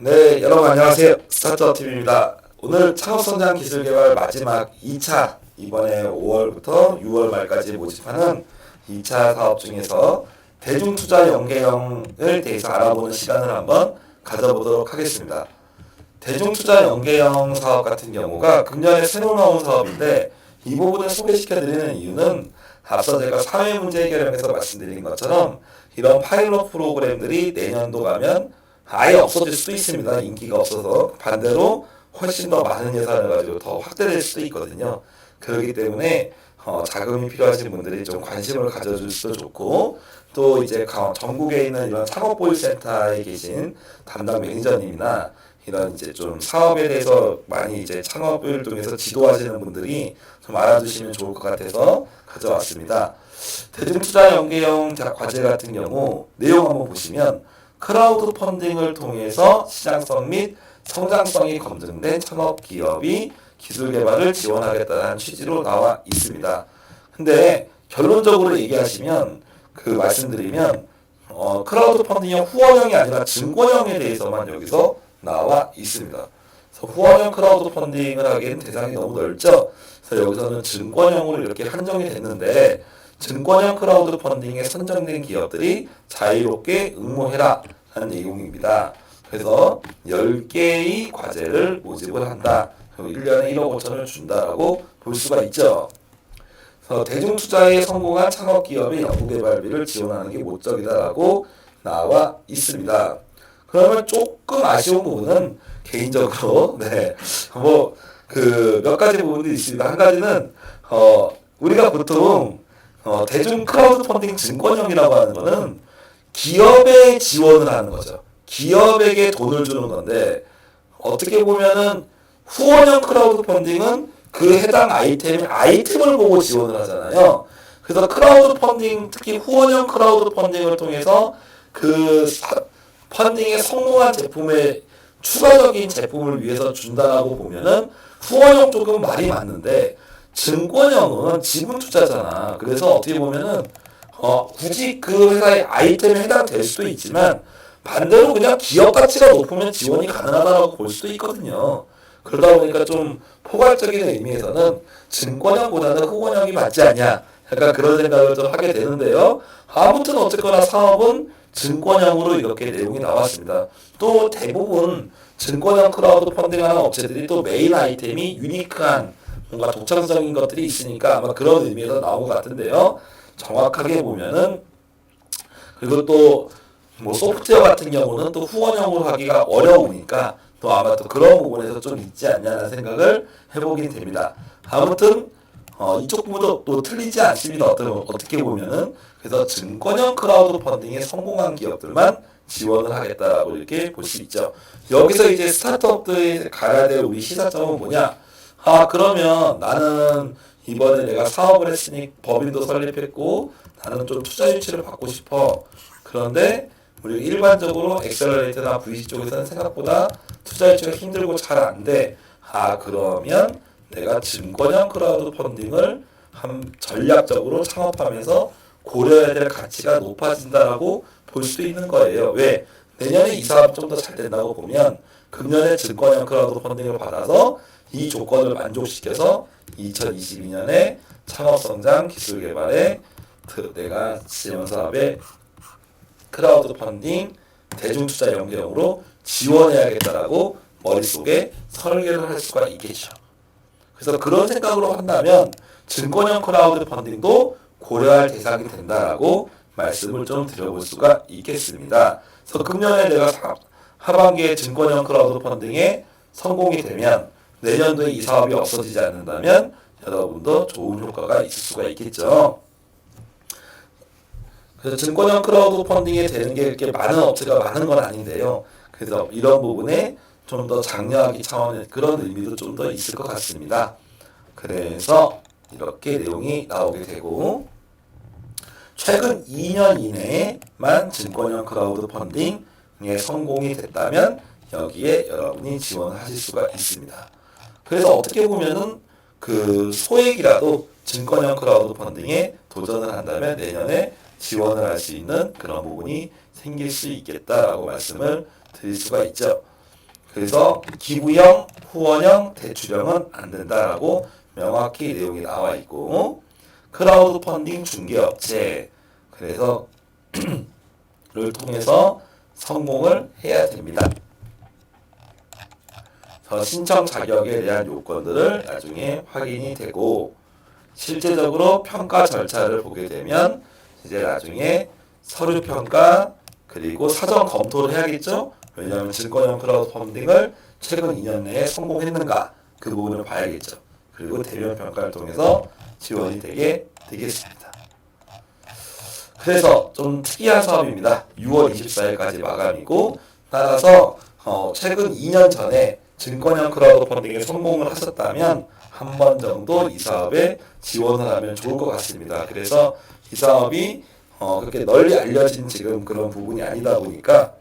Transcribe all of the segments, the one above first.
네, 여러분 안녕하세요. 스타트업TV입니다. 오늘 창업성장 기술개발 마지막 2차, 이번에 5월부터 6월 말까지 모집하는 2차 사업 중에서 대중투자 연계형을 대해서 알아보는 시간을 한번 가져보도록 하겠습니다. 대중투자 연계형 사업 같은 경우가 금년에 새로 나온 사업인데, 이 부분을 소개시켜드리는 이유는 앞서 제가 사회문제 해결형에서 말씀드린 것처럼 이런 파일럿 프로그램들이 내년도 가면 아예 없어질 수도 있습니다. 인기가 없어서. 반대로 훨씬 더 많은 예산을 가지고 더 확대될 수도 있거든요. 그렇기 때문에 자금이 필요하신 분들이 좀 관심을 가져주셔도 좋고, 또 이제 전국에 있는 이런 창업보유센터에 계신 담당 매니저님이나 이런 이제 좀 사업에 대해서 많이 이제 창업을 통해서 지도하시는 분들이 좀 알아주시면 좋을 것 같아서 가져왔습니다. 대중투자 연계형 과제 같은 경우 내용 한번 보시면, 크라우드 펀딩을 통해서 시장성 및 성장성이 검증된 창업 기업이 기술 개발을 지원하겠다는 취지로 나와 있습니다. 근데 결론적으로 얘기하시면, 말씀드리면 크라우드 펀딩형 후원형이 아니라 증권형에 대해서만 여기서 나와 있습니다. 그래서 후원형 크라우드 펀딩을 하기에는 대상이 너무 넓죠. 그래서 여기서는 증권형으로 이렇게 한정이 됐는데, 증권형 크라우드 펀딩에 선정된 기업들이 자유롭게 응모해라 하는 내용입니다. 그래서 10개의 과제를 모집을 한다. 1년에 1억 5천을 준다라고 볼 수가 있죠. 그래서 대중투자에 성공한 창업기업의 연구개발비를 지원하는 게 목적이다라고 나와 있습니다. 그러면 조금 아쉬운 부분은 개인적으로 몇 가지 부분들이 있습니다. 한 가지는 우리가 보통 대중 크라우드 펀딩 증권형이라고 하는 거는 기업에 지원을 하는 거죠. 기업에게 돈을 주는 건데, 어떻게 보면은 후원형 크라우드 펀딩은 그 해당 아이템을 보고 지원을 하잖아요. 그래서 크라우드 펀딩, 특히 후원형 크라우드 펀딩을 통해서 펀딩에 성공한 제품의 추가적인 제품을 위해서 준다라고 보면은 후원형 쪽은 말이 맞는데, 증권형은 지분 투자잖아. 그래서 어떻게 보면은 굳이 그 회사의 아이템에 해당될 수도 있지만, 반대로 그냥 기업 가치가 높으면 지원이 가능하다고 볼 수도 있거든요. 그러다 보니까 좀 포괄적인 의미에서는 증권형보다는 후원형이 맞지 않냐, 약간 그런 생각을 좀 하게 되는데요. 아무튼 어쨌거나 사업은 증권형으로 이렇게 내용이 나왔습니다. 또 대부분 증권형 크라우드 펀딩하는 업체들이 또 메인 아이템이 유니크한 뭔가 독창적인 것들이 있으니까 아마 그런 의미에서 나온 것 같은데요. 정확하게 보면은, 그리고 또 소프트웨어 같은 경우는 또 후원형으로 하기가 어려우니까 또 아마 또 그런 부분에서 좀 있지 않냐는 생각을 해보게 됩니다. 아무튼 이쪽 부분도 또 틀리지 않습니다. 어떻게 보면은. 그래서 증권형 크라우드 펀딩에 성공한 기업들만 지원을 하겠다라고 이렇게 볼 수 있죠. 여기서 이제 스타트업들이 가야 될 우리 시사점은 뭐냐? 그러면 나는 이번에 내가 사업을 했으니 법인도 설립했고 나는 좀 투자 유치를 받고 싶어. 그런데 우리 일반적으로 엑셀러레이터나 VC 쪽에서는 생각보다 투자 유치가 힘들고 잘 안 돼. 그러면 내가 증권형 크라우드 펀딩을 전략적으로 창업하면서 고려해야 될 가치가 높아진다라고 볼 수 있는 거예요. 왜? 내년에 이 사업이 좀 더 잘 된다고 보면 금년에 증권형 크라우드 펀딩을 받아서 이 조건을 만족시켜서 2022년에 창업성장 기술개발에 내가 지원사업에 크라우드 펀딩 대중투자 연계형으로 지원해야겠다라고 머릿속에 설계를 할 수가 있겠죠. 그래서 그런 생각으로 한다면 증권형 크라우드 펀딩도 고려할 대상이 된다라고 말씀을 좀 드려볼 수가 있겠습니다. 그래서 금년에 내가 하반기에 증권형 크라우드 펀딩에 성공이 되면 내년도에 이 사업이 없어지지 않는다면 여러분도 좋은 효과가 있을 수가 있겠죠. 그래서 증권형 크라우드 펀딩에 되는 게 이렇게 많은 업체가 많은 건 아닌데요. 그래서 이런 부분에 좀 더 장려하기 차원의 그런 의미도 좀 더 있을 것 같습니다. 그래서 이렇게 내용이 나오게 되고, 최근 2년 이내에만 증권형 크라우드 펀딩에 성공이 됐다면 여기에 여러분이 지원하실 수가 있습니다. 그래서 어떻게 보면은 소액이라도 증권형 크라우드 펀딩에 도전을 한다면 내년에 지원을 할 수 있는 그런 부분이 생길 수 있겠다라고 말씀을 드릴 수가 있죠. 그래서 기부형, 후원형, 대출형은 안 된다라고 명확히 내용이 나와 있고, 크라우드 펀딩 중개업체, 그래서 를 통해서 성공을 해야 됩니다. 신청 자격에 대한 요건들을 나중에 확인이 되고, 실제적으로 평가 절차를 보게 되면 이제 나중에 서류 평가 그리고 사전 검토를 해야겠죠. 왜냐하면 증권형 크라우드 펀딩을 최근 2년 내에 성공했는가 그 부분을 봐야겠죠. 그리고 대면 평가를 통해서 지원이 되겠습니다. 그래서 좀 특이한 사업입니다. 6월 24일까지 마감이고, 따라서 최근 2년 전에 증권형 크라우드 펀딩에 성공을 하셨다면 한 번 정도 이 사업에 지원을 하면 좋을 것 같습니다. 그래서 이 사업이 그렇게 널리 알려진 지금 그런 부분이 아니다 보니까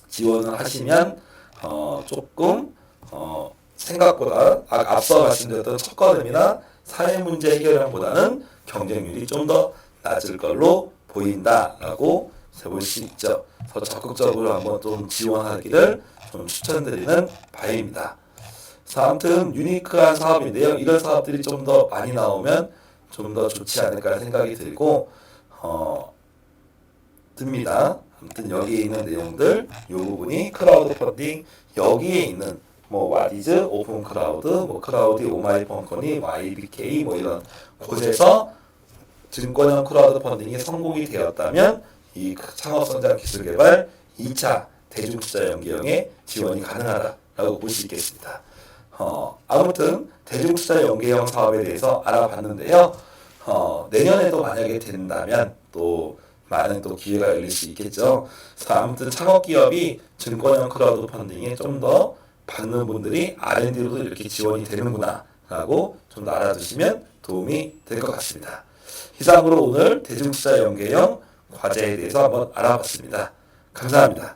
지원을 하시면 조금 생각보다 앞서 말씀드렸던 첫걸음이나 사회 문제 해결형보다는 경쟁률이 좀 더 낮을 걸로 보인다라고 볼 수 있죠. 더 적극적으로 한번 좀 지원하기를 좀 추천드리는 바입니다. 아무튼 유니크한 사업인데요. 이런 사업들이 좀 더 많이 나오면 좀 더 좋지 않을까 생각이 들고 듭니다. 아무튼 여기에 있는 내용들, 이 부분이 크라우드 펀딩 여기에 있는 와디즈, 오픈 크라우드, 크라우디, 오마이펀커니, YBK 이런 곳에서 증권형 크라우드 펀딩이 성공이 되었다면 이 창업성장 기술개발 2차 대중투자 연계형의 지원이 가능하다라고 볼 수 있겠습니다. 아무튼 대중투자 연계형 사업에 대해서 알아봤는데요. 내년에도 만약에 된다면 또 많은 또 기회가 열릴 수 있겠죠. 아무튼 창업기업이 증권형 크라우드 펀딩에 좀 더 받는 분들이 R&D로도 이렇게 지원이 되는구나 라고 좀 더 알아두시면 도움이 될 것 같습니다. 이상으로 오늘 대중투자 연계형 과제에 대해서 한번 알아봤습니다. 감사합니다.